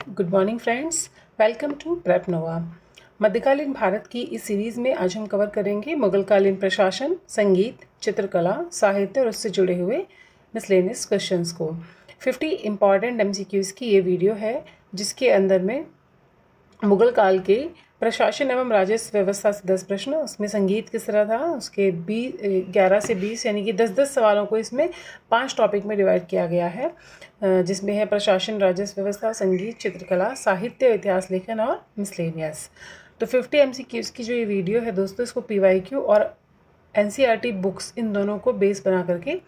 Good morning friends, welcome to Prep Nova. मध्यकालीन भारत की इस सीरीज़ में आज हम कवर करेंगे मुगलकालीन प्रशासन, संगीत, चित्रकला, साहित्य और उससे जुड़े हुए मिसलेनियस क्वेश्चंस को। 50 इम्पॉर्टेंट MCQs की ये वीडियो है जिसके अंदर में मुगल काल के प्रशासन एवं राजस्व व्यवस्था से 10 प्रश्न, उसमें संगीत किस तरह था उसके 11 से 20 यानी कि 10-10 सवालों को इसमें 5 टॉपिक में डिवाइड किया गया है, जिसमें है प्रशासन, राजस्व व्यवस्था, संगीत, चित्रकला, साहित्य, इतिहास लेखन और मिसलेनियस। तो 50 MCQs की जो ये वीडियो है दोस्तों, इसको PYQ और NCERT बुक्स इन दोनों को बेस बना करके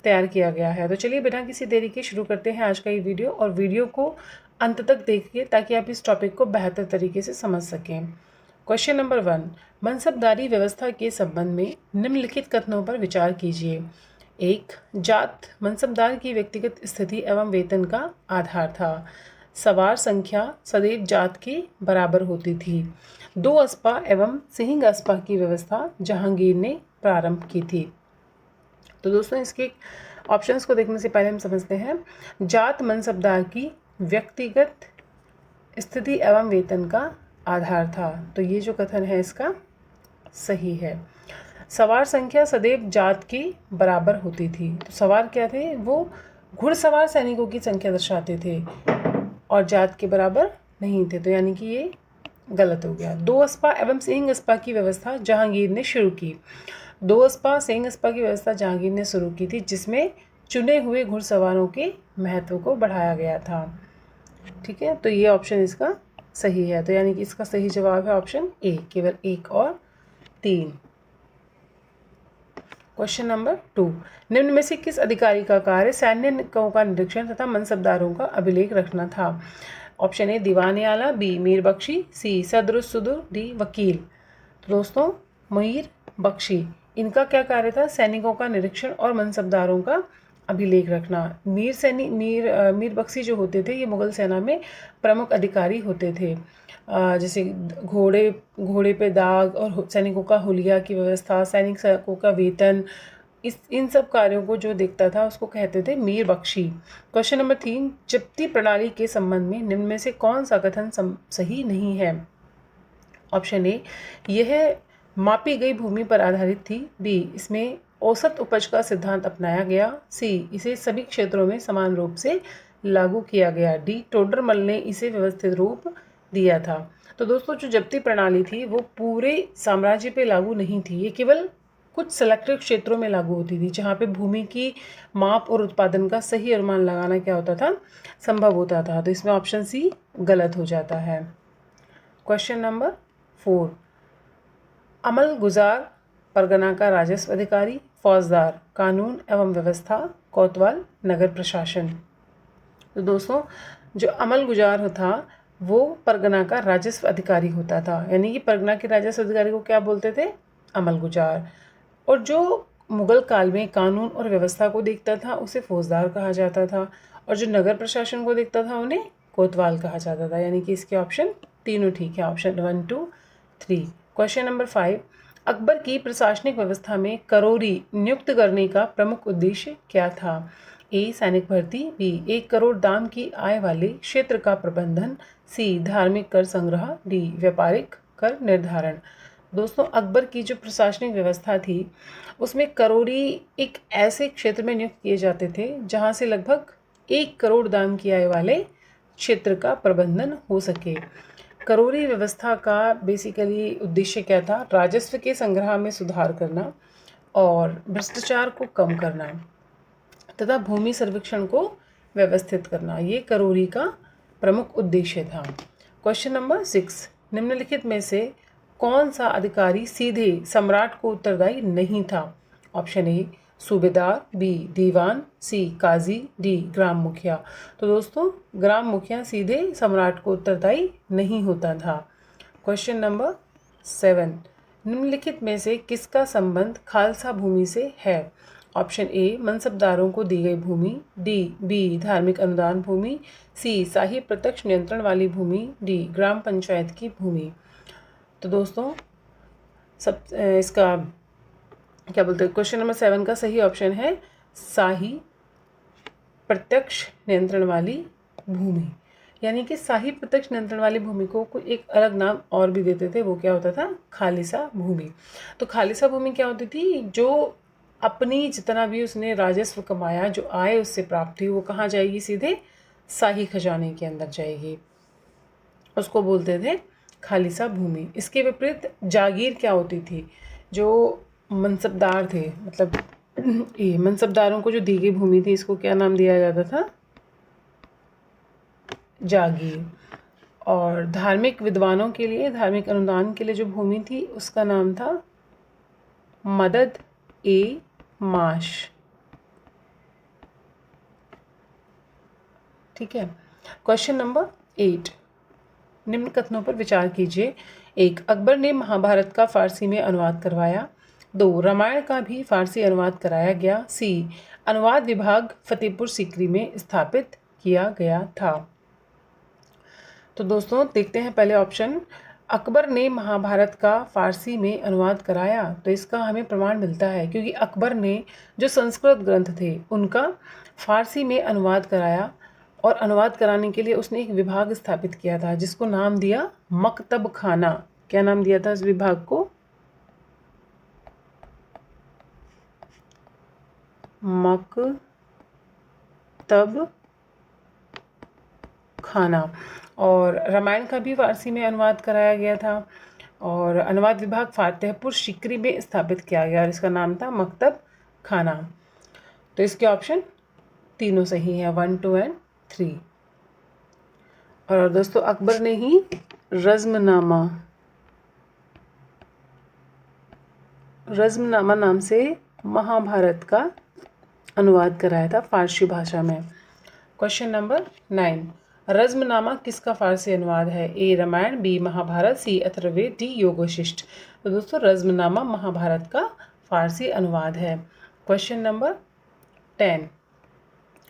तैयार किया गया है। तो चलिए बिना किसी देरी के शुरू करते हैं आज का ये वीडियो, और वीडियो को अंत तक देखिए ताकि आप इस टॉपिक को बेहतर तरीके से समझ सकें। क्वेश्चन नंबर 1, मनसबदारी व्यवस्था के संबंध में निम्नलिखित कथनों पर विचार कीजिए। 1. जात मनसबदार की व्यक्तिगत स्थिति एवं वेतन का आधार था। सवार संख्या सदैव जात के बराबर होती थी। 2 अस्पा एवं सिंह अस्पा की व्यवस्था जहांगीर ने प्रारंभ की थी। तो दोस्तों इसके ऑप्शंस को देखने से पहले हम समझते हैं। जात मनसबदार की व्यक्तिगत स्थिति एवं वेतन का आधार था, तो ये जो कथन है इसका सही है। सवार संख्या सदैव जात के बराबर होती थी। तो सवार क्या थे? वो घुड़सवार सैनिकों की संख्या दर्शाते थे और जात के बराबर नहीं थे, तो यानी कि ये गलत हो गया। 2 अस्पा एवं सिंह अस्पा की व्यवस्था जहांगीर ने शुरू की। 2 अस्पा सिंह अस्पा की व्यवस्था जहांगीर ने शुरू की थी, जिसमें चुने हुए घुड़सवारों के महत्व को बढ़ाया गया था। ठीक है, तो ये ऑप्शन इसका सही है। तो यानी कि इसका सही जवाब है ऑप्शन ए, केवल 1 और 3। क्वेश्चन नंबर 2, निम्न में से किस अधिकारी का कार्य सैनिकों का निरीक्षण तथा मनसबदारों का अभिलेख रखना था? ऑप्शन ए दीवान आला, बी मीर बख्शी, सी सदरुस सुदुर, डी वकील। तो दोस्तों मीर बख्शी, इनका क्या कार्य था? सैनिकों का निरीक्षण और मनसबदारों का अभिलेख रखना। मीर बख्शी जो होते थे ये मुगल सेना में प्रमुख अधिकारी होते थे। जैसे घोड़े पे दाग और सैनिकों का हुलिया की व्यवस्था, सैनिकों का वेतन, इन सब कार्यों को जो देखता था उसको कहते थे मीर बख्शी। क्वेश्चन नंबर 3, जब्ती प्रणाली के संबंध में निम्न में से कौन सा कथन सही नहीं है? ऑप्शन ए, यह मापी गई भूमि पर आधारित थी। बी, इसमें औसत उपज का सिद्धांत अपनाया गया। सी, इसे सभी क्षेत्रों में समान रूप से लागू किया गया। डी, टोडरमल ने इसे व्यवस्थित रूप दिया था। तो दोस्तों जो जब्ती प्रणाली थी वो पूरे साम्राज्य पे लागू नहीं थी, ये केवल कुछ सेलेक्टेड क्षेत्रों में लागू होती थी जहाँ पे भूमि की माप और उत्पादन का सही अनुमान लगाना क्या होता था? संभव होता था। तो इसमें ऑप्शन सी गलत हो जाता है। क्वेश्चन नंबर 4, अमल गुजार परगना का राजस्व अधिकारी, फौजदार, कानून एवं व्यवस्था, कोतवाल, नगर प्रशासन। तो दोस्तों जो अमल गुजार था वो परगना का राजस्व अधिकारी होता था, यानी कि परगना के राजस्व अधिकारी को क्या बोलते थे? अमल गुजार। और जो मुगल काल में कानून और व्यवस्था को देखता था उसे फौजदार कहा जाता था, और जो नगर प्रशासन को देखता था उन्हें कोतवाल कहा जाता था। यानी कि इसके ऑप्शन तीनों ठीक है, ऑप्शन 1, 2, 3। क्वेश्चन नंबर 5, अकबर की प्रशासनिक व्यवस्था में करोरी नियुक्त करने का प्रमुख उद्देश्य क्या था? ए, सैनिक भर्ती, बी 1 करोड़ दाम की आय वाले क्षेत्र का प्रबंधन, सी धार्मिक कर संग्रह, डी व्यापारिक कर निर्धारण। दोस्तों अकबर की जो प्रशासनिक व्यवस्था थी उसमें करोरी एक ऐसे क्षेत्र में नियुक्त किए जाते थे जहां से लगभग 1 करोड़ दाम की आय वाले क्षेत्र का प्रबंधन हो सके। करोरी व्यवस्था का बेसिकली उद्देश्य क्या था? राजस्व के संग्रह में सुधार करना और भ्रष्टाचार को कम करना तथा भूमि सर्वेक्षण को व्यवस्थित करना, ये करोरी का प्रमुख उद्देश्य था। क्वेश्चन नंबर 6, निम्नलिखित में से कौन सा अधिकारी सीधे सम्राट को उत्तरदायी नहीं था? ऑप्शन ए सूबेदार, बी दीवान, सी काजी, डी ग्राम मुखिया। तो दोस्तों ग्राम मुखिया सीधे सम्राट को उत्तरदायी नहीं होता था। क्वेश्चन नंबर 7, निम्नलिखित में से किसका संबंध खालसा भूमि से है? ऑप्शन ए मनसबदारों को दी गई भूमि, बी धार्मिक अनुदान भूमि, सी शाही प्रत्यक्ष नियंत्रण वाली भूमि, डी ग्राम पंचायत की भूमि। तो दोस्तों इसका क्या बोलते हैं, क्वेश्चन नंबर 7 का सही ऑप्शन है शाही प्रत्यक्ष नियंत्रण वाली भूमि। यानी कि शाही प्रत्यक्ष नियंत्रण वाली भूमि को कोई एक अलग नाम और भी देते थे, वो क्या होता था, खालिसा भूमि। तो खालिसा भूमि क्या होती थी, जो अपनी जितना भी उसने राजस्व कमाया, जो आय उससे प्राप्त हुई, वो कहाँ जाएगी, सीधे शाही खजाने के अंदर जाएगी, उसको बोलते थे खालिसा भूमि। इसके विपरीत जागीर क्या होती थी, जो मनसबदार थे, मतलब ये मनसबदारों को जो दी गई भूमि थी, इसको क्या नाम दिया जाता था, जागीर। और धार्मिक विद्वानों के लिए, धार्मिक अनुदान के लिए जो भूमि थी, उसका नाम था मदद ए माश। ठीक है। क्वेश्चन नंबर 8, निम्न कथनों पर विचार कीजिए। 1, अकबर ने महाभारत का फारसी में अनुवाद करवाया। 2, रामायण का भी फारसी अनुवाद कराया गया। सी, अनुवाद विभाग फतेहपुर सीकरी में स्थापित किया गया था। तो दोस्तों देखते हैं पहले ऑप्शन, अकबर ने महाभारत का फारसी में अनुवाद कराया। तो इसका हमें प्रमाण मिलता है, क्योंकि अकबर ने जो संस्कृत ग्रंथ थे उनका फारसी में अनुवाद कराया, और अनुवाद कराने के लिए उसने एक विभाग स्थापित किया था, जिसको नाम दिया मकतब खाना। क्या नाम दिया था इस विभाग को, मकतब खाना। और रामायण का भी फारसी में अनुवाद कराया गया था, और अनुवाद विभाग फतेहपुर सीकरी में स्थापित किया गया, और इसका नाम था मकतब खाना। तो इसके ऑप्शन तीनों सही है, 1, 2 एंड 3। और दोस्तों अकबर ने ही रज़्मनामा नाम से महाभारत का अनुवाद कराया था फारसी भाषा में। क्वेश्चन नंबर 9, रज़्मनामा किसका फारसी अनुवाद है? ए रामायण, बी महाभारत, सी अथर्ववेद, डी योगशिष्ट। तो दोस्तों रज़्मनामा महाभारत का फारसी अनुवाद है। क्वेश्चन नंबर 10,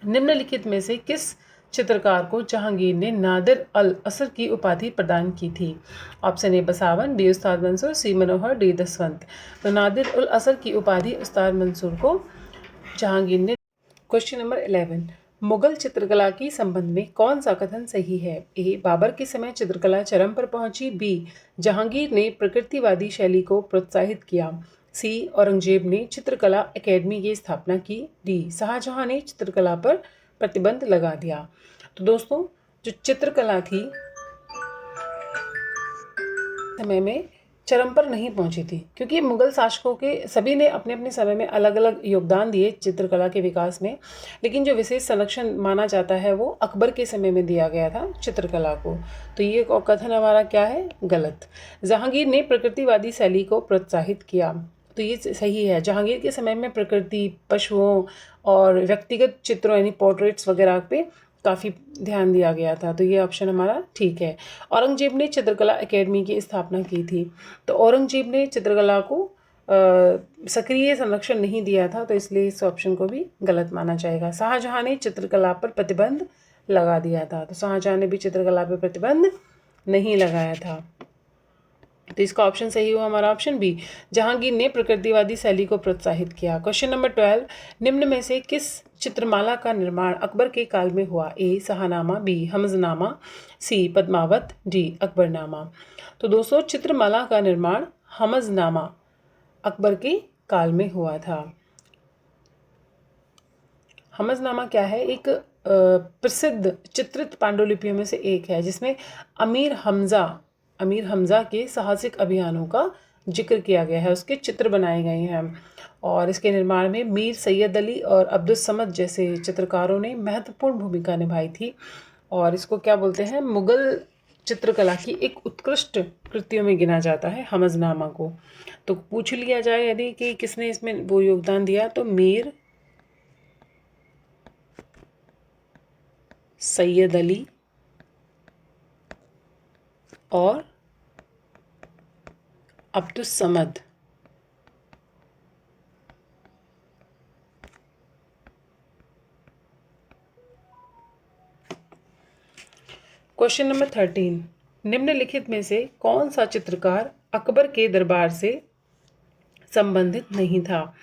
निम्नलिखित में से किस चित्रकार को जहांगीर ने नादिर अल असर की उपाधि प्रदान की थी? Option A Basawan, B Ustad Mansoor, C Manohar, D दसवंत। तो नादिर उल असर की उपाधि उस्ताद मंसूर को जहांगीर ने। क्वेश्चन नंबर 11, मुगल चित्रकला की संबंध में कौन सा कथन सही है? ए बाबर के समय चित्रकला चरम पर पहुंची, बी जहांगीर ने प्रकृतिवादी शैली को प्रोत्साहित किया, सी औरंगजेब ने चित्रकला एकेडमी की स्थापना की, डी शाहजहां ने चित्रकला पर प्रतिबंध लगा दिया। तो दोस्तों जो चित्रकला थी समय में चरम पर नहीं पहुंची थी, क्योंकि मुगल शासकों के सभी ने अपने अपने समय में अलग अलग योगदान दिए चित्रकला के विकास में, लेकिन जो विशेष संरक्षण माना जाता है वो अकबर के समय में दिया गया था चित्रकला को। तो ये कथन हमारा क्या है? गलत। जहांगीर ने प्रकृतिवादी शैली को प्रोत्साहित किया, तो ये सही है। जहांगीर के समय में प्रकृति, पशुओं और व्यक्तिगत चित्रों यानी पोर्ट्रेट्स वगैरह पे काफ़ी ध्यान दिया गया था, तो ये ऑप्शन हमारा ठीक है। औरंगजेब ने चित्रकला एकेडमी की स्थापना की थी, तो औरंगजेब ने चित्रकला को सक्रिय संरक्षण नहीं दिया था, तो इसलिए इस ऑप्शन को भी गलत माना जाएगा। शाहजहां ने चित्रकला पर प्रतिबंध लगा दिया था, तो शाहजहां ने भी चित्रकला पर प्रतिबंध नहीं लगाया था, तो इसका ऑप्शन सही हुआ हमारा ऑप्शन बी, जहांगीर ने प्रकृतिवादी शैली को प्रोत्साहित किया। क्वेश्चन नंबर 12, निम्न में से किस चित्रमाला का निर्माण अकबर के काल में हुआ? ए शाहनामा, बी हमजनामा, सी पद्मावत, डी अकबरनामा। तो दोस्तों चित्रमाला का निर्माण हमजनामा अकबर के काल में हुआ था। हमजनामा क्या है? एक प्रसिद्ध चित्रित पांडुलिपियों में से एक है, जिसमें अमीर हमजा के साहसिक अभियानों का जिक्र किया गया है, उसके चित्र बनाए गए हैं, और इसके निर्माण में मीर सैयद अली और अब्दुल समद जैसे चित्रकारों ने महत्वपूर्ण भूमिका निभाई थी, और इसको क्या बोलते हैं? मुगल चित्रकला की एक उत्कृष्ट कृतियों में गिना जाता है हमजनामा को। तो पूछ लिया जाए यदि कि किसने इसमें वो योगदान दिया, तो मीर सैयद अली और अब्दुल समद। क्वेश्चन नंबर 13, निम्नलिखित में से कौन सा चित्रकार अकबर के दरबार से संबंधित नहीं था?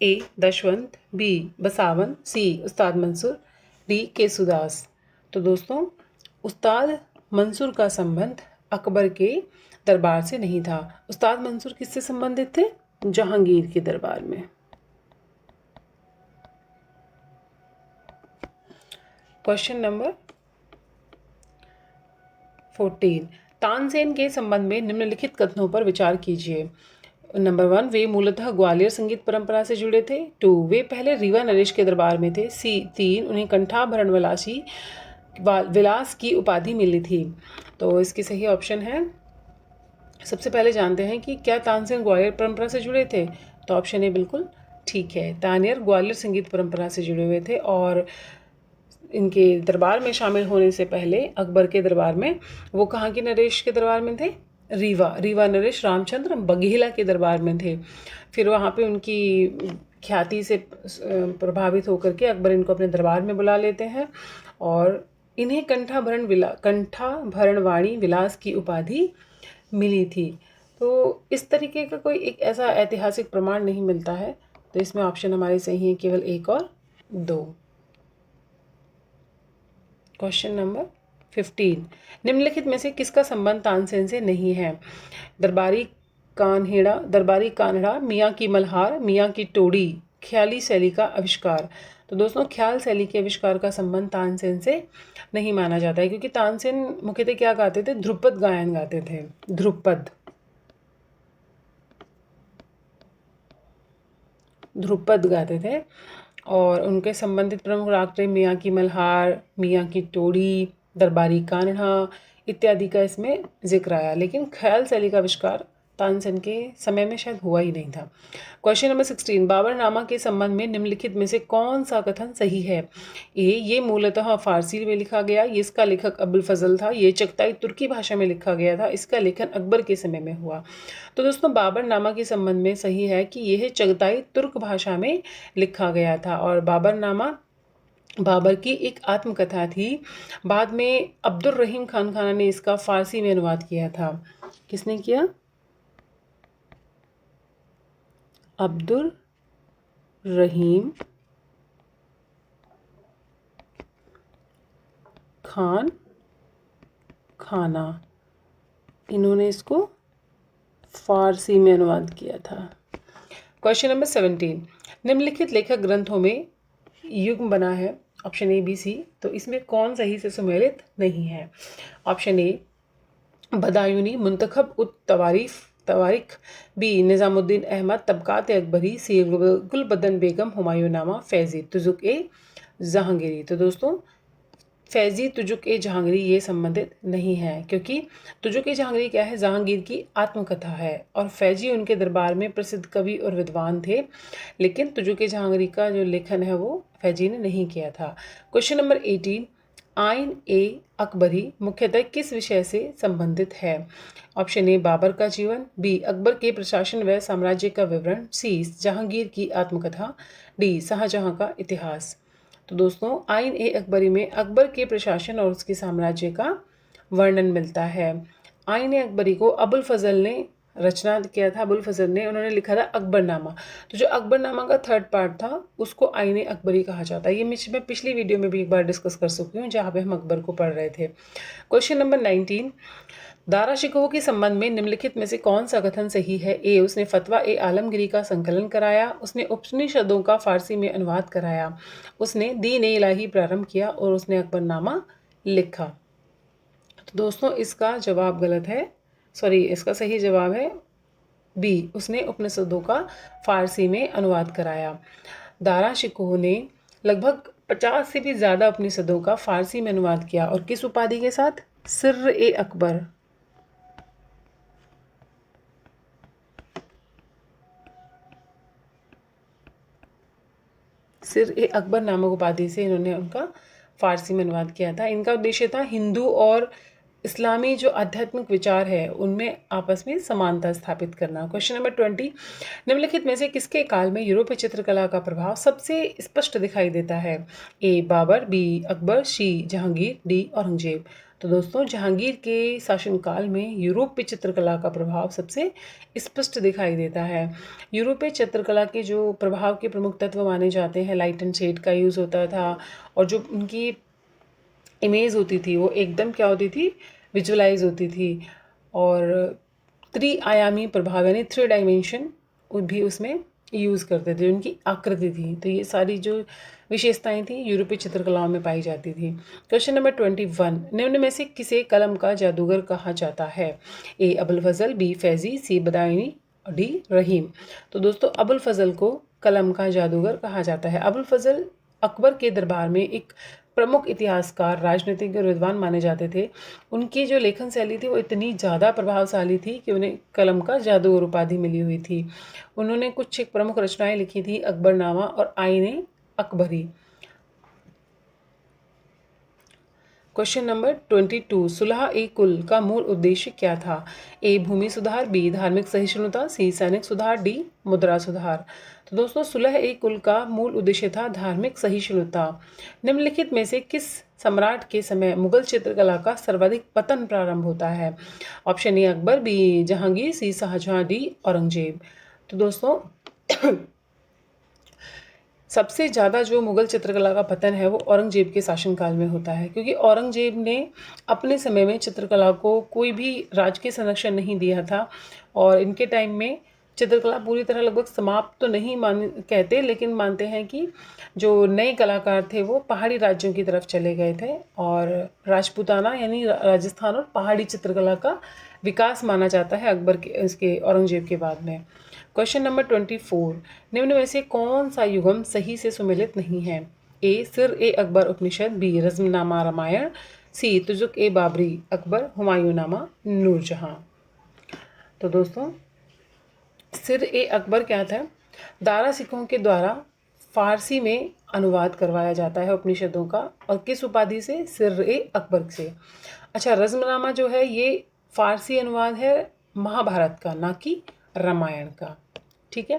ए दशवंत, बी बसावन, सी उस्ताद मंसूर, डी केसुदास। तो दोस्तों उस्ताद मंसूर का संबंध अकबर के दरबार से नहीं था। उस्ताद मंसूर किससे संबंधित थे? जहांगीर के दरबार में। क्वेश्चन नंबर 14, तानसेन के संबंध में निम्नलिखित कथनों पर विचार कीजिए। नंबर 1, वे मूलतः ग्वालियर संगीत परंपरा से जुड़े थे। 2, वे पहले रीवा नरेश के दरबार में थे। 3, उन्हें कंठाभरण विलास की उपाधि मिली थी। तो इसकी सही ऑप्शन है, सबसे पहले जानते हैं कि क्या तानसेन ग्वालियर परंपरा से जुड़े थे। तो ऑप्शन ए बिल्कुल ठीक है, तानियर ग्वालियर संगीत परंपरा से जुड़े हुए थे और इनके दरबार में शामिल होने से पहले अकबर के दरबार में, वो कहाँ के नरेश के दरबार में थे? रीवा नरेश रामचंद्र बघेला के दरबार में थे। फिर वहाँ पे उनकी ख्याति से प्रभावित होकर के अकबर इनको अपने दरबार में बुला लेते हैं और इन्हें कंठाभरण वाणी विलास की उपाधि मिली थी। तो इस तरीके का कोई एक ऐसा ऐतिहासिक प्रमाण नहीं मिलता है, तो इसमें ऑप्शन हमारे सही हैं केवल 1 और 2। क्वेश्चन नंबर 15, निम्नलिखित में से किसका संबंध तानसेन से नहीं है? दरबारी कान्हड़ा, मियाँ की मल्हार, मियाँ की टोड़ी, ख्याली शैली का आविष्कार। तो दोस्तों, ख्याल शैली के आविष्कार का संबंध तानसेन से नहीं माना जाता है, क्योंकि तानसेन मुख्यतः क्या गाते थे? ध्रुपद गायन गाते थे। ध्रुपद गाते थे और उनके संबंधित प्रमुख राग थे मियाँ की मल्हार, मियाँ की टोड़ी, दरबारी कान्हा इत्यादि का इसमें जिक्र आया, लेकिन ख्याल शैली का आविष्कार तानसेन के समय में शायद हुआ ही नहीं था। क्वेश्चन नंबर 16, बाबरनामा के संबंध में निम्नलिखित में से कौन सा कथन सही है? ए, ये मूलतः फारसी में लिखा गया, इसका लेखक अबुल फजल था। ये चगताई तुर्की भाषा में लिखा गया था, इसका लेखन अकबर के समय में हुआ। तो दोस्तों, बाबरनामा के संबंध में सही है कि यह चगताई तुर्क भाषा में लिखा गया था और बाबरनामा बाबर की एक आत्मकथा थी। बाद में अब्दुल रहीम खान खाना ने इसका फारसी में अनुवाद किया था। किसने किया? अब्दुल रहीम खाना, इन्होंने इसको फारसी में अनुवाद किया था। क्वेश्चन नंबर 17, निम्नलिखित लेखक ग्रंथों में युग्म बना है, ऑप्शन ए, बी, सी, तो इसमें कौन सही से सुमेलित नहीं है? ऑप्शन ए, बदायूनी मुंतखब उत तवारिख, बी, निज़ामुद्दीन अहमद तबकात अकबरी, सी, गुलबदन बेगम हुमायूंनामा, फैज़ी तुजुक ए जहांगीरी। तो दोस्तों, फैज़ी तुजुक ए जहांगीरी ये संबंधित नहीं है, क्योंकि तुजुक ए जहांगीरी क्या है? जहांगीर की आत्मकथा है और फैज़ी उनके दरबार में प्रसिद्ध कवि और विद्वान थे, लेकिन तुजुक ए जहांगीरी का जो लेखन है वो फैज़ी ने नहीं किया था। क्वेश्चन नंबर 18, आइन ए अकबरी मुख्यतः किस विषय से संबंधित है? ऑप्शन ए, बाबर का जीवन, बी, अकबर के प्रशासन व साम्राज्य का विवरण, सी, जहांगीर की आत्मकथा, डी, शाहजहां का इतिहास। तो दोस्तों, आइन ए अकबरी में अकबर के प्रशासन और उसके साम्राज्य का वर्णन मिलता है। आइन ए अकबरी को अबुल फजल ने रचना किया था। अबुल फजल ने, उन्होंने लिखा था अकबरनामा। तो जो अकबरनामा का 3rd पार्ट था उसको आइन ए अकबरी कहा जाता है। ये मैं पिछली वीडियो में भी एक बार डिस्कस कर चुकी हूँ, जहाँ पे हम अकबर को पढ़ रहे थे। क्वेश्चन नंबर 19, दारा शिकोह के संबंध में निम्नलिखित में से कौन सा कथन सही है? ए, उसने फतवा ए आलमगिरी का संकलन कराया, उसने उपनिषदों का फारसी में अनुवाद कराया, उसने दीन ए इलाही प्रारंभ किया और उसने अकबरनामा लिखा। तो दोस्तों, इसका जवाब गलत है, इसका सही जवाब है बी, उसने उपनिषदों का फारसी में अनुवाद कराया। दारा शिकोह ने लगभग 50 से भी ज़्यादा उपनिषदों का फारसी में अनुवाद किया और किस उपाधि के साथ? सिर्र ए अकबर। सिर्र ए अकबर नामक उपाधि से इन्होंने उनका फारसी में अनुवाद किया था। इनका उद्देश्य था हिंदू और इस्लामी जो आध्यात्मिक विचार है उनमें आपस में समानता स्थापित करना। क्वेश्चन नंबर 20, निम्नलिखित में से किसके काल में यूरोपीय चित्रकला का प्रभाव सबसे स्पष्ट दिखाई देता है? ए, बाबर, बी, अकबर, सी, जहांगीर, डी, औरंगजेब। तो दोस्तों, जहांगीर के शासनकाल में यूरोपीय चित्रकला का प्रभाव सबसे स्पष्ट दिखाई देता है। यूरोपीय चित्रकला के जो प्रभाव के प्रमुख तत्व माने जाते हैं, लाइट एंड शेड का यूज़ होता था और जो उनकी इमेज होती थी वो एकदम क्या होती थी, विजुअलाइज होती थी। और त्रिआयामी प्रभाव यानी 3 डायमेंशन भी उसमें यूज़ करते थे, उनकी आकृति थी। तो ये सारी जो विशेषताएं थी यूरोपीय चित्रकलाओं में पाई जाती थी। क्वेश्चन नंबर 21, निम्न में से किसे कलम का जादूगर कहा जाता है? ए अबुल फजल, बी फैजी, सी बदायूनी, डी रहीम। तो दोस्तों अबुल फजल को कलम का जादूगर कहा जाता है। अबुल फजल अकबर के दरबार में एक प्रमुख इतिहासकार, राजनीतिक और विद्वान माने जाते थे। उनकी जो लेखन शैली थी वो इतनी ज़्यादा प्रभावशाली थी कि उन्हें कलम का जादूगर उपाधि मिली हुई थी। उन्होंने कुछ एक प्रमुख रचनाएं लिखी थी, अकबरनामा और आईने अकबरी। क्वेश्चन नंबर 22, सुलह ए कुल का मूल उद्देश्य क्या था? ए भूमि सुधार, बी धार्मिक सहिष्णुता, सी सैनिक सुधार, डी मुद्रा सुधार। तो दोस्तों सुलह ए कुल का मूल उद्देश्य था धार्मिक सहिष्णुता। निम्नलिखित में से किस सम्राट के समय मुगल चित्रकला का सर्वाधिक पतन प्रारंभ होता है? Option A Akbar, B Jahangir, C Shah Jahan, D Aurangzeb. तो दोस्तों सबसे ज़्यादा जो मुग़ल चित्रकला का पतन है वो औरंगज़ेब के शासनकाल में होता है, क्योंकि औरंगज़ेब ने अपने समय में चित्रकला को कोई भी राजकीय संरक्षण नहीं दिया था। और इनके टाइम में चित्रकला पूरी तरह लगभग समाप्त तो नहीं कहते, लेकिन मानते हैं कि जो नए कलाकार थे वो पहाड़ी राज्यों की तरफ चले गए थे और राजपूताना यानी राजस्थान और पहाड़ी चित्रकला का विकास माना जाता है अकबर के इसके औरंगज़ेब के बाद में। क्वेश्चन नंबर 24, निम्न में से कौन सा युगम सही से सुमेलित नहीं है? ए सिर ए अकबर उपनिषद, बी रज़्मनामा रामायण, सी तुजुक ए बाबरी अकबर हुमायूंनामा नूरजहां। तो दोस्तों सिर ए अकबर क्या था? दारा सिखों के द्वारा फारसी में अनुवाद करवाया जाता है उपनिषदों का, और किस उपाधि से? सिर ए अकबर से। अच्छा, रज़्मनामा जो है ये फारसी अनुवाद है महाभारत का, ना कि रामायण का। ठीक है।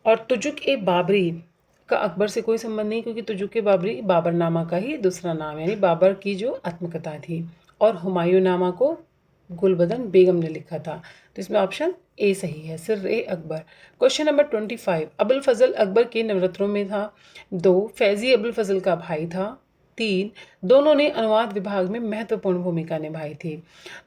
और तुजुक ए बाबरी का अकबर से कोई संबंध नहीं, क्योंकि तुजुक ए बाबरी बाबरनामा का ही दूसरा नाम, यानी बाबर की जो आत्मकथा थी। और हुमायूंनामा को गुलबदन बेगम ने लिखा था। तो इसमें ऑप्शन ए सही है, सिर ए अकबर। क्वेश्चन नंबर 25, अबुल फजल अकबर के नवरत्नों में था। 2 फैजी अबुल फजल का भाई था। 3 दोनों ने अनुवाद विभाग में महत्वपूर्ण भूमिका निभाई थी।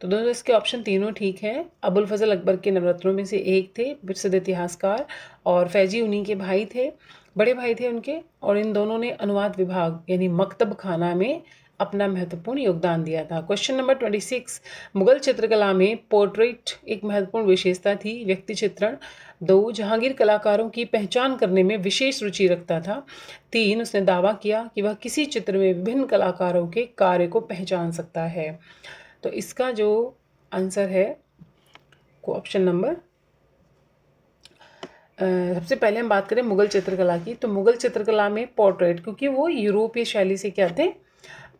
तो दोनों इसके ऑप्शन तीनों ठीक हैं। अबुल फजल अकबर के नवरत्नों में से एक थे प्रसिद्ध इतिहासकार, और फैजी उन्हीं के भाई थे, बड़े भाई थे उनके। और इन दोनों ने अनुवाद विभाग यानी मकतब खाना में अपना महत्वपूर्ण योगदान दिया था। क्वेश्चन नंबर 26, मुगल चित्रकला में पोर्ट्रेट एक महत्वपूर्ण विशेषता थी, व्यक्ति चित्रण। 2 जहांगीर कलाकारों की पहचान करने में विशेष रुचि रखता था। 3 उसने दावा किया कि वह किसी चित्र में विभिन्न कलाकारों के कार्य को पहचान सकता है। तो इसका जो आंसर है ऑप्शन नंबर, सबसे पहले हम बात करें मुगल चित्रकला की, तो मुगल चित्रकला में पोर्ट्रेट, क्योंकि वो यूरोपीय शैली से क्या थे,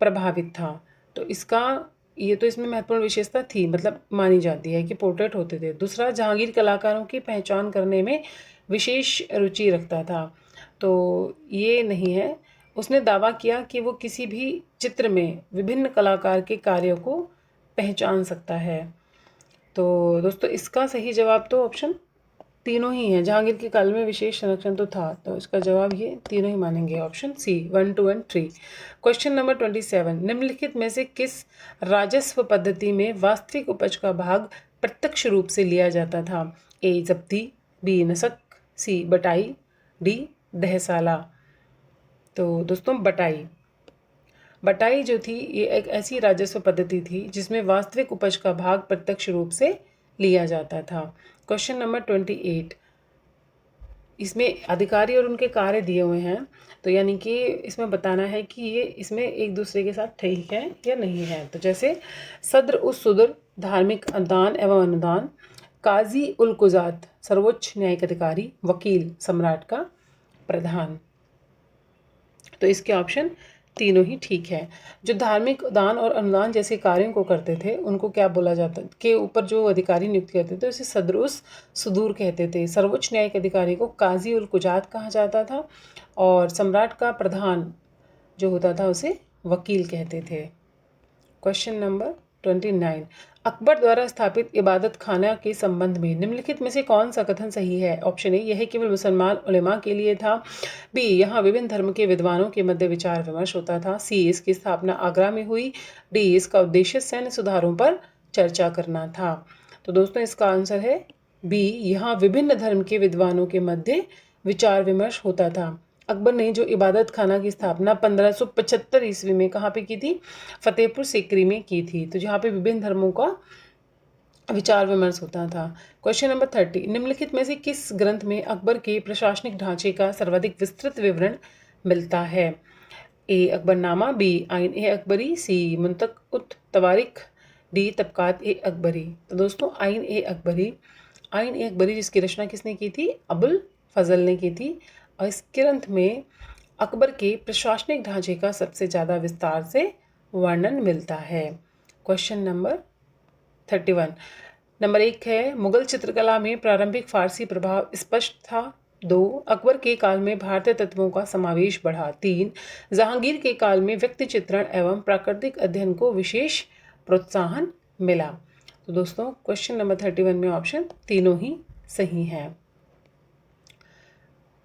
प्रभावित था। तो इसका ये तो इसमें महत्वपूर्ण विशेषता थी, मतलब मानी जाती है कि पोर्ट्रेट होते थे। दूसरा, जहांगीर कलाकारों की पहचान करने में विशेष रुचि रखता था, तो ये नहीं है। उसने दावा किया कि वो किसी भी चित्र में विभिन्न कलाकार के कार्यों को पहचान सकता है। तो दोस्तों इसका सही जवाब तो ऑप्शन तीनों ही हैं। जहांगीर के काल में विशेष संरक्षण तो था, तो इसका जवाब ये तीनों ही मानेंगे, option C 1, 2 and 3। Question number 27, निम्नलिखित में से किस राजस्व पद्धति में वास्तविक उपज का भाग प्रत्यक्ष रूप से लिया जाता था? ए जब्ती, बी नसक, सी बटाई, डी दहसाला। तो दोस्तों बटाई जो थी ये एक ऐसी राजस्व पद्धति थी जिसमें वास्तविक उपज का भाग प्रत्यक्ष रूप से लिया जाता था। क्वेश्चन नंबर 28, इसमें अधिकारी और उनके कार्य दिए हुए हैं, तो यानी कि इसमें बताना है कि ये इसमें एक दूसरे के साथ ठीक है या नहीं है। तो जैसे सद्र उस सुदर धार्मिक दान एवं अनुदान, काजी उल कुजात सर्वोच्च न्यायिक अधिकारी, वकील सम्राट का प्रधान। तो इसके ऑप्शन तीनों ही ठीक है। जो धार्मिक दान और अनुदान जैसे कार्यों को करते थे उनको क्या बोला जाता, के ऊपर जो अधिकारी नियुक्त करते थे उसे सदरुस सुदूर कहते थे। सर्वोच्च न्यायिक अधिकारी को काजी उल कुजात कहा जाता था, और सम्राट का प्रधान जो होता था उसे वकील कहते थे। क्वेश्चन नंबर 29, अकबर द्वारा स्थापित इबादत खाना के संबंध में निम्नलिखित में से कौन सा कथन सही है? ऑप्शन ए, यह केवल मुसलमान उलेमा के लिए था। बी, यहाँ विभिन्न धर्म के विद्वानों के मध्य विचार विमर्श होता था। सी, इसकी स्थापना आगरा में हुई। डी, इसका उद्देश्य सैन्य सुधारों पर चर्चा करना था। तो दोस्तों इसका आंसर है बी, यहाँ विभिन्न धर्म के विद्वानों के मध्य विचार विमर्श होता था। अकबर ने जो इबादत खाना की स्थापना 1575 ईस्वी में कहाँ पे की थी? फतेहपुर सीकरी में की थी। तो जहाँ पे विभिन्न धर्मों का विचार विमर्श होता था। क्वेश्चन नंबर 30, निम्नलिखित में से किस ग्रंथ में अकबर के प्रशासनिक ढांचे का सर्वाधिक विस्तृत विवरण मिलता है? ए, अकबरनामा। बी, आइन ए अकबरी। सी, मुंतक उत तवारिख। डी, तबकात ए अकबरी। तो दोस्तों आइन ए अकबरी जिसकी रचना किसने की थी? अबुल फजल ने की थी। और इस ग्रंथ में अकबर के प्रशासनिक ढांचे का सबसे ज़्यादा विस्तार से वर्णन मिलता है। क्वेश्चन नंबर 31, नंबर 1 है, मुगल चित्रकला में प्रारंभिक फारसी प्रभाव स्पष्ट था। 2, अकबर के काल में भारतीय तत्वों का समावेश बढ़ा। 3, जहांगीर के काल में व्यक्ति चित्रण एवं प्राकृतिक अध्ययन को विशेष प्रोत्साहन मिला। तो दोस्तों क्वेश्चन नंबर 31 में ऑप्शन तीनों ही सही हैं,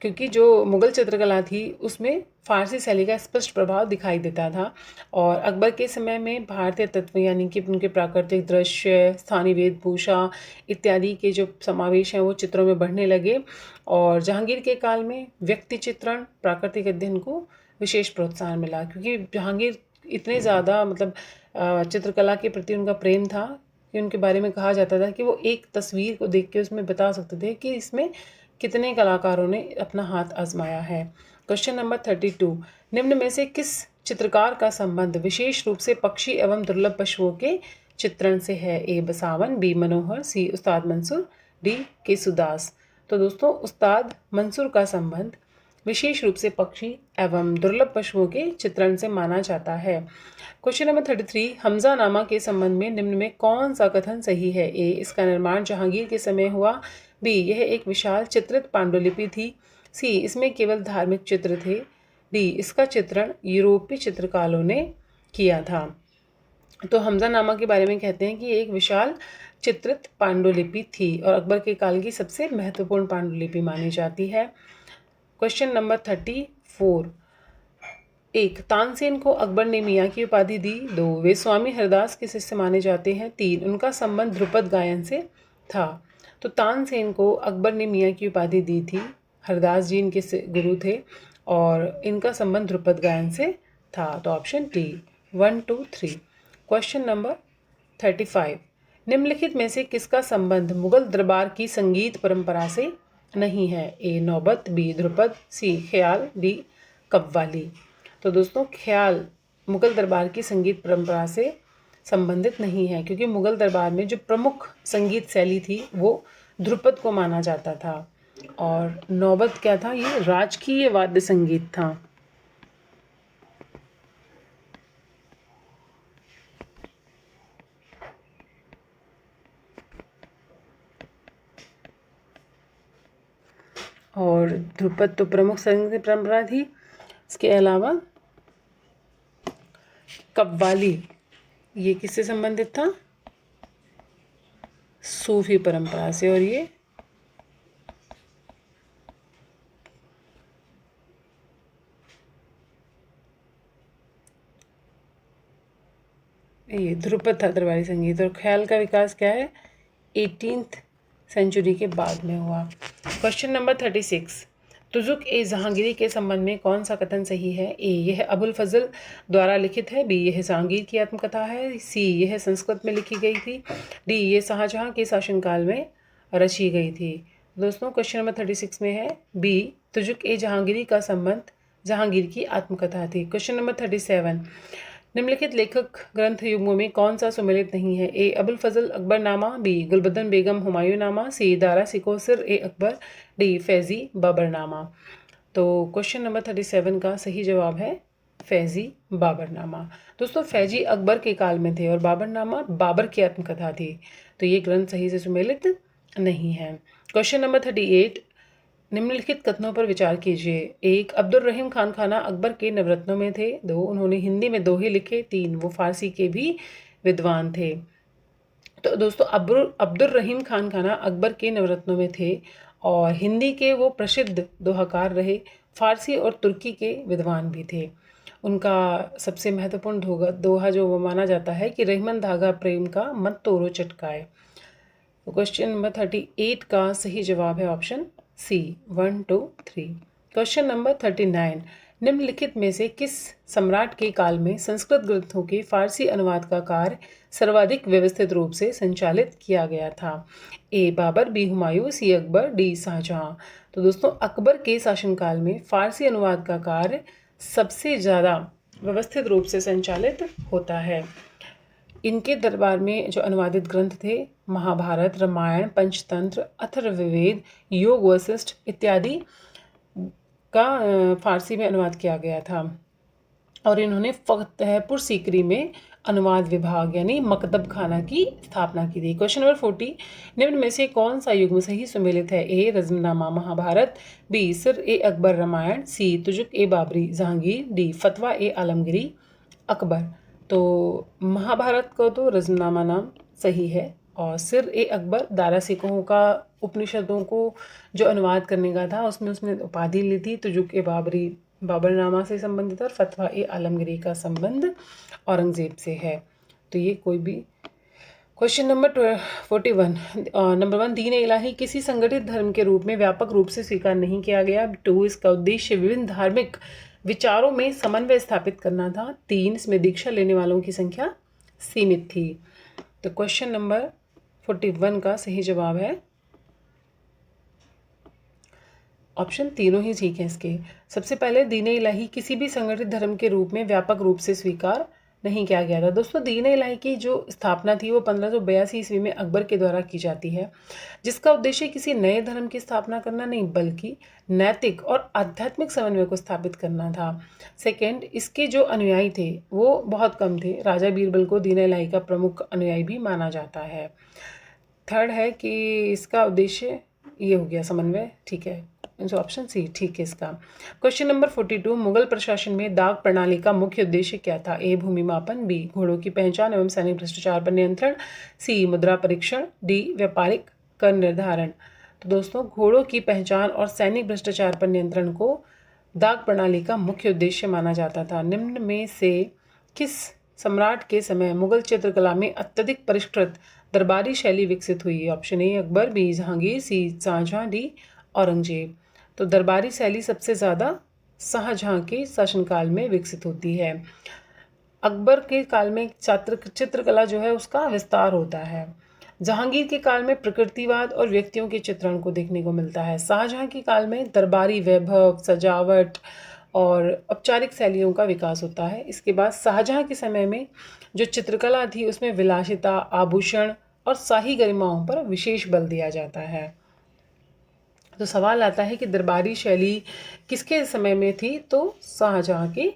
क्योंकि जो मुगल चित्रकला थी उसमें फारसी शैली का स्पष्ट प्रभाव दिखाई देता था। और अकबर के समय में भारतीय तत्व यानी कि उनके प्राकृतिक दृश्य, स्थानीय वेशभूषा इत्यादि के जो समावेश हैं वो चित्रों में बढ़ने लगे। और जहांगीर के काल में व्यक्ति चित्रण, प्राकृतिक अध्ययन को विशेष प्रोत्साहन मिला, क्योंकि जहांगीर इतने ज़्यादा चित्रकला के प्रति उनका प्रेम था कि उनके बारे में कहा जाता था कि वो एक तस्वीर को देख के उसमें बता सकते थे कि इसमें कितने कलाकारों ने अपना हाथ आजमाया है। क्वेश्चन नंबर 32, निम्न में से किस चित्रकार का संबंध विशेष रूप से पक्षी एवं दुर्लभ पशुओं के चित्रण से है? ए, बसावन। बी, मनोहर। सी, उस्ताद मंसूर। डी, केसुदास। तो दोस्तों उस्ताद मंसूर का संबंध विशेष रूप से पक्षी एवं दुर्लभ पशुओं के चित्रण से माना जाता है। क्वेश्चन नंबर 33, हमजा नामा के संबंध में निम्न में कौन सा कथन सही है? ए, इसका निर्माण जहांगीर के समय हुआ। बी, यह एक विशाल चित्रित पांडुलिपि थी। सी, इसमें केवल धार्मिक चित्र थे। डी, इसका चित्रण यूरोपीय चित्रकारों ने किया था। तो हमजा नामा के बारे में कहते हैं कि एक विशाल चित्रित पांडुलिपि थी और अकबर के काल की सबसे महत्वपूर्ण पांडुलिपि मानी जाती है। क्वेश्चन नंबर 34, 1, तानसेन को अकबर ने मियाँ की उपाधि दी। 2, वे स्वामी हरदास के शिष्य माने जाते हैं। 3, उनका संबंध ध्रुपद गायन से था। तो तानसेन को अकबर ने मियाँ की उपाधि दी थी, हरदास जी इनके गुरु थे और इनका संबंध ध्रुपद गायन से था। तो ऑप्शन डी 1, 2, 3। क्वेश्चन नंबर 35, निम्नलिखित में से किसका संबंध मुगल दरबार की संगीत परंपरा से नहीं है? ए, नौबत। बी, ध्रुपद। सी, ख्याल। डी, कव्वाली। तो दोस्तों ख्याल मुगल दरबार की संगीत परंपरा से संबंधित नहीं है, क्योंकि मुगल दरबार में जो प्रमुख संगीत शैली थी वो ध्रुपद को माना जाता था और नौबत क्या था? ये राजकीय वाद्य संगीत था। और ध्रुपद तो प्रमुख संगीत परंपरा थी। इसके अलावा कव्वाली ये किससे संबंधित था? सूफी परंपरा से। और ये ध्रुपद था दरबारी संगीत। और ख्याल का विकास क्या है? 18th सेंचुरी के बाद में हुआ। क्वेश्चन नंबर 36, तुजुक ए जहांगीरी के संबंध में कौन सा कथन सही है? ए, यह अबुल फजल द्वारा लिखित है। बी, यह जहांगीर की आत्मकथा है। सी, यह संस्कृत में लिखी गई थी। डी, ये शाहजहां के शासनकाल में रची गई थी। दोस्तों क्वेश्चन नंबर 36 में है बी, तुजुक ए जहांगीरी का संबंध जहांगीर की आत्मकथा थी। क्वेश्चन नंबर 37, निम्नलिखित लेखक ग्रंथ युग्मों में कौन सा सुमेलित नहीं है? ए, अबुल फजल अकबरनामा। बी, गुलबदन बेगम हुमायूंनामा। सी, दारा सिकोसिर ए अकबर। डी, फैज़ी बाबरनामा। तो क्वेश्चन नंबर 37 का सही जवाब है फैज़ी बाबरनामा। दोस्तों फैज़ी अकबर के काल में थे और बाबरनामा बाबर की आत्मकथा थी, तो ये ग्रंथ सही से सुमेलित नहीं है। क्वेश्चन नंबर 38, निम्नलिखित कथनों पर विचार कीजिए। 1, अब्दुल रहीम खान खाना अकबर के नवरत्नों में थे। 2, उन्होंने हिंदी में दोहे लिखे। 3, वो फारसी के भी विद्वान थे। तो दोस्तों अब्दुल रहीम खान खाना अकबर के नवरत्नों में थे और हिंदी के वो प्रसिद्ध दोहाकार रहे, फारसी और तुर्की के विद्वान भी थे। उनका सबसे महत्वपूर्ण दोहा जो वो माना जाता है कि रहीमन धागा प्रेम का मत तोड़ो चटकाए। तो क्वेश्चन नंबर 38 का सही जवाब है ऑप्शन सी 1, 2, 3। क्वेश्चन नंबर 39, निम्नलिखित में से किस सम्राट के काल में संस्कृत ग्रंथों के फारसी अनुवाद का कार्य सर्वाधिक व्यवस्थित रूप से संचालित किया गया था? ए बाबर, बी हुमायूं, सी अकबर, डी शाहजहां। तो दोस्तों अकबर के शासनकाल में फारसी अनुवाद का कार्य सबसे ज़्यादा व्यवस्थित रूप से संचालित होता है। इनके दरबार में जो अनुवादित ग्रंथ थे महाभारत, रामायण, पंचतंत्र, अथर्ववेद, योग वशिष्ठ इत्यादि का फारसी में अनुवाद किया गया था और इन्होंने फतेहपुर सीकरी में अनुवाद विभाग यानी मकतब खाना की स्थापना की थी। क्वेश्चन नंबर 40, निम्न में से कौन सा युग्म सही सुमेलित है? ए रज़मनामा महाभारत, बी सिर ए अकबर रामायण, सी तुजुक ए बाबरी जहांगीर, डी फतवा ए आलमगिरी अकबर। तो महाभारत को तो रज़मनामा नाम सही है और सिर ए अकबर दारा सिकोह का उपनिषदों को जो अनुवाद करने का था उसमें उसने उपाधि ली थी तुजुक ए बाबरी बाबरनामा से संबंधित और फतवा ए आलमगिरी का संबंध औरंगजेब से है। तो ये कोई भी। क्वेश्चन नंबर 41, नंबर 1, दीन इलाही किसी संगठित धर्म के रूप में व्यापक रूप से स्वीकार नहीं किया गया। 2, इसका उद्देश्य विभिन्न धार्मिक विचारों में समन्वय स्थापित करना था। 3, इसमें दीक्षा लेने वालों की संख्या सीमित थी। तो क्वेश्चन नंबर 41 का सही जवाब है ऑप्शन तीनों ही ठीक है इसके। सबसे पहले दीन इलाही किसी भी संगठित धर्म के रूप में व्यापक रूप से स्वीकार नहीं किया गया था। दोस्तों दीन इलाही की जो स्थापना थी वो 1582 ईस्वी में अकबर के द्वारा की जाती है, जिसका उद्देश्य किसी नए धर्म की स्थापना करना नहीं बल्कि नैतिक और आध्यात्मिक समन्वय को स्थापित करना था। सेकंड, इसके जो अनुयायी थे वो बहुत कम थे। राजा बीरबल को दीन इलाही का प्रमुख अनुयायी भी माना जाता है। थर्ड है कि इसका उद्देश्य ये हो गया समन्वय, ठीक है, ऑप्शन सी ठीक है इसका। क्वेश्चन नंबर 42, मुगल प्रशासन में डाक प्रणाली का मुख्य उद्देश्य क्या था? ए भूमि मापन, बी घोड़ों की पहचान एवं सैनिक भ्रष्टाचार पर नियंत्रण, सी मुद्रा परीक्षण, डी व्यापारिक कर निर्धारण। तो दोस्तों घोड़ों की पहचान और सैनिक भ्रष्टाचार पर नियंत्रण को डाक प्रणाली का मुख्य उद्देश्य माना जाता था। निम्न में से किस सम्राट के समय मुगल चित्रकला में अत्यधिक परिष्कृत दरबारी शैली विकसित हुई? Option A Akbar, B Jahangir, C Shah Jahan, D Aurangzeb. तो दरबारी शैली सबसे ज़्यादा शाहजहां के शासनकाल में विकसित होती है। अकबर के काल में चित्रकला जो है उसका विस्तार होता है। जहांगीर के काल में प्रकृतिवाद और व्यक्तियों के चित्रण को देखने को मिलता है। शाहजहां के काल में दरबारी वैभव, सजावट और औपचारिक शैलियों का विकास होता है। इसके बाद शाहजहां के समय में जो चित्रकला थी उसमें विलासिता, आभूषण और शाही गरिमाओं पर विशेष बल दिया जाता है। तो सवाल आता है कि दरबारी शैली किसके समय में थी? तो शाहजहां के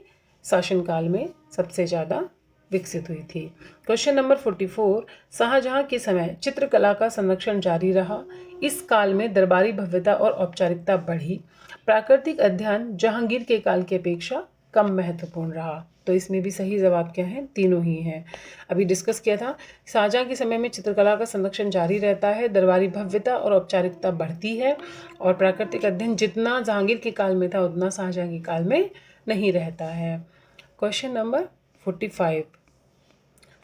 शासनकाल में सबसे ज़्यादा विकसित हुई थी। क्वेश्चन नंबर 44, शाहजहां के समय चित्रकला का संरक्षण जारी रहा। इस काल में दरबारी भव्यता और औपचारिकता बढ़ी। प्राकृतिक अध्ययन जहांगीर के काल की अपेक्षा कम महत्वपूर्ण रहा। तो इसमें भी सही जवाब क्या है? तीनों ही हैं। अभी डिस्कस किया था शाहजहां के समय में चित्रकला का संरक्षण जारी रहता है, दरबारी भव्यता और औपचारिकता बढ़ती है और प्राकृतिक अध्ययन जितना जहांगीर के काल में था उतना शाहजहां के काल में नहीं रहता है। क्वेश्चन नंबर 45,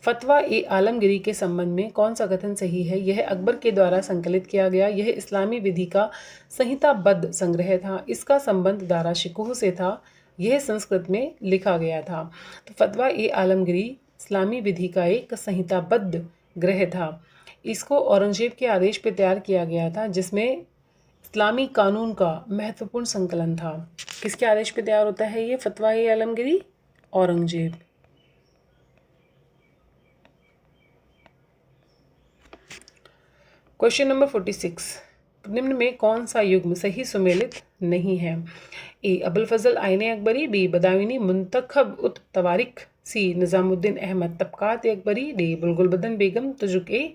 फतवा ए आलमगिरी के संबंध में कौन सा कथन सही है? यह अकबर के द्वारा संकलित किया गया यह इस्लामी विधि का संहिताबद्ध संग्रह था। इसका संबंध दारा शिकोह से था। यह संस्कृत में लिखा गया था। तो फतवा ए आलमगिरी इस्लामी विधि का एक संहिताबद्ध ग्रह था। इसको औरंगजेब के आदेश पर तैयार किया गया था, जिसमें इस्लामी कानून का महत्वपूर्ण संकलन था। किसके आदेश पर तैयार होता है ये फतवा ए आलमगिरी? औरंगजेब। क्वेश्चन नंबर 46, निम्न में कौन सा युग्म सही सुमेलित नहीं है? ए अबुल फजल आइने अकबरी, बी बदायूनी मुंतखब उत तवारिक, सी निज़ामुद्दीन अहमद तबकात अकबरी, डी गुलबदन बेगम तुजुक ए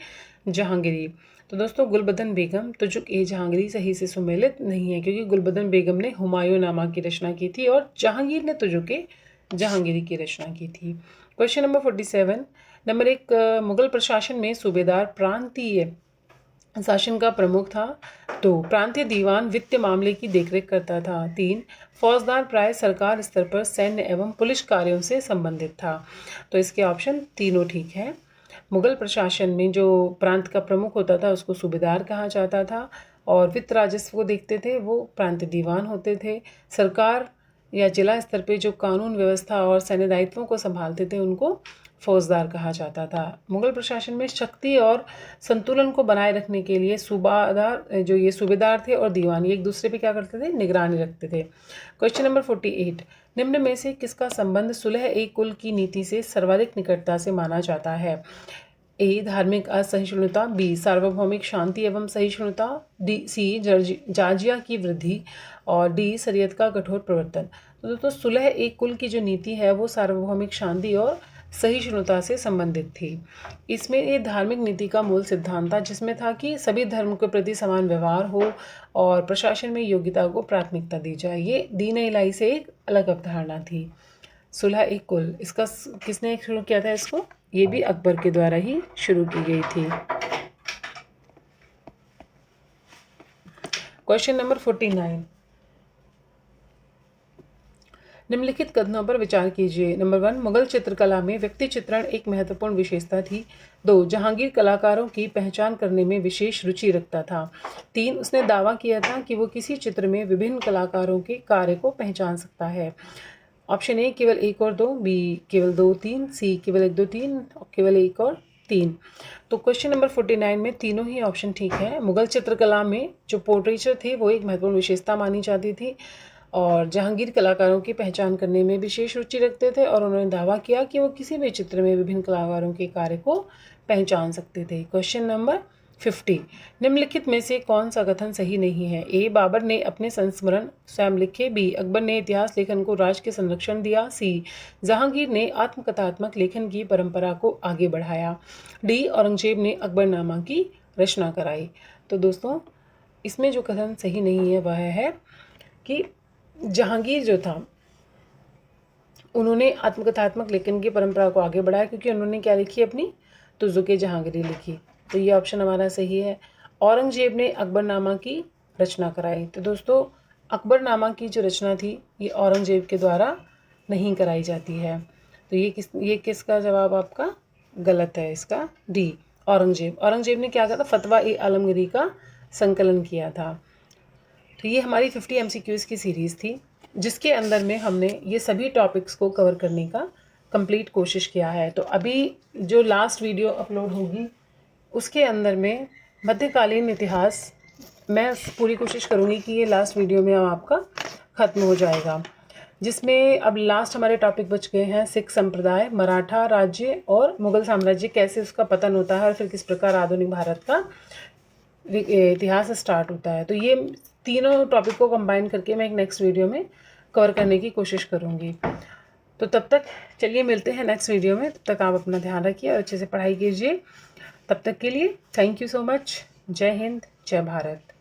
जहांगीरी। तो दोस्तों गुलबदन बेगम तुजुक ए जहांगीरी सही से सुमेलित नहीं है, क्योंकि गुलबदन बेगम ने हुमायूं नामा की रचना की थी और जहांगीर ने तुजुक ए जहांगीरी की रचना की थी। क्वेश्चन नंबर 47, नंबर 1, मुगल प्रशासन में सूबेदार प्रांतीय शासन का प्रमुख था। 2, प्रांतीय दीवान वित्त मामले की देखरेख करता था। 3, फौजदार प्राय सरकार स्तर पर सैन्य एवं पुलिस कार्यों से संबंधित था। तो इसके ऑप्शन तीनों ठीक है। मुगल प्रशासन में जो प्रांत का प्रमुख होता था उसको सूबेदार कहा जाता था, और वित्त राजस्व को देखते थे वो प्रांतीय दीवान होते थे। सरकार या जिला स्तर पे जो कानून व्यवस्था और सैन्य दायित्वों को संभालते थे उनको फौजदार कहा जाता था। मुगल प्रशासन में शक्ति और संतुलन को बनाए रखने के लिए सूबेदार थे और दीवान ये एक दूसरे पे क्या करते थे, निगरानी रखते थे। क्वेश्चन नंबर 48, निम्न में से किसका संबंध सुलह ए कुल की नीति से सर्वाधिक निकटता से माना जाता है? ए, धार्मिक असहिष्णुता, बी, सार्वभौमिक शांति एवं सहिष्णुता, सी, जाजिया की वृद्धि, और डी, शरीयत का कठोर प्रवर्तन। तो दोस्तों सुलह ए कुल की जो नीति है वो सार्वभौमिक शांति और सहिष्णुता से संबंधित थी। इसमें ये धार्मिक नीति का मूल सिद्धांत था जिसमें था कि सभी धर्म के प्रति समान व्यवहार हो और प्रशासन में योग्यता को प्राथमिकता दी जाए। ये दीन इलाही से एक अलग अवधारणा थी। सुलह ए कुल इसका किसने शुरू किया था इसको? ये भी अकबर के द्वारा ही शुरू की गई थी। क्वेश्चन नंबर 49, निम्नलिखित कथनों पर विचार कीजिए। नंबर 1, मुगल चित्रकला में व्यक्ति चित्रण एक महत्वपूर्ण विशेषता थी। 2, जहांगीर कलाकारों की पहचान करने में विशेष रुचि रखता था। 3, उसने दावा किया था कि वो किसी चित्र में विभिन्न कलाकारों के कार्य को पहचान सकता है। ऑप्शन ए केवल 1 और 2, बी केवल 2, 3, सी केवल 1, 2, 3, केवल 1 और 3। तो क्वेश्चन नंबर 49 में तीनों ही ऑप्शन ठीक है। मुगल चित्रकला में जो पोर्ट्रेचर थे वो एक महत्वपूर्ण विशेषता मानी जाती थी, और जहांगीर कलाकारों की पहचान करने में विशेष रुचि रखते थे, और उन्होंने दावा किया कि वो किसी भी चित्र में विभिन्न कलाकारों के कार्य को पहचान सकते थे। क्वेश्चन नंबर 50, निम्नलिखित में से कौन सा कथन सही नहीं है? ए, बाबर ने अपने संस्मरण स्वयं लिखे। बी, अकबर ने इतिहास लेखन को राज के संरक्षण दिया। सी, जहांगीर ने आत्मकथात्मक लेखन की परंपरा को आगे बढ़ाया। डी, औरंगजेब ने अकबरनामा की रचना कराई। तो दोस्तों इसमें जो कथन सही नहीं है वह है कि जहांगीर जो था उन्होंने आत्मकथात्मक लेखन की परंपरा को आगे बढ़ाया, क्योंकि उन्होंने क्या लिखी अपनी तुज़ुके जहांगीरी लिखी। तो ये ऑप्शन हमारा सही है। औरंगजेब ने अकबरनामा की रचना कराई। तो दोस्तों अकबरनामा की जो रचना थी ये औरंगजेब के द्वारा नहीं कराई जाती है। तो ये किसका जवाब आपका गलत है? इसका डी, औरंगजेब ने क्या किया था? फतवा ए आलमगीरी का संकलन किया था। तो ये हमारी 50 MCQs की सीरीज़ थी जिसके अंदर में हमने ये सभी टॉपिक्स को कवर करने का कंप्लीट कोशिश किया है। तो अभी जो लास्ट वीडियो अपलोड होगी उसके अंदर में मध्यकालीन इतिहास मैं पूरी कोशिश करूँगी कि ये लास्ट वीडियो में आपका ख़त्म हो जाएगा, जिसमें अब लास्ट हमारे टॉपिक बच गए हैं सिख संप्रदाय, मराठा राज्य और मुग़ल साम्राज्य, कैसे उसका पतन होता है और फिर किस प्रकार आधुनिक भारत का इतिहास स्टार्ट होता है। तो ये तीनों टॉपिक को कंबाइन करके मैं एक नेक्स्ट वीडियो में कवर करने की कोशिश करूँगी। तो तब तक चलिए मिलते हैं नेक्स्ट वीडियो में। तब तक आप अपना ध्यान रखिए और अच्छे से पढ़ाई कीजिए। तब तक के लिए थैंक यू सो मच। जय हिंद, जय भारत।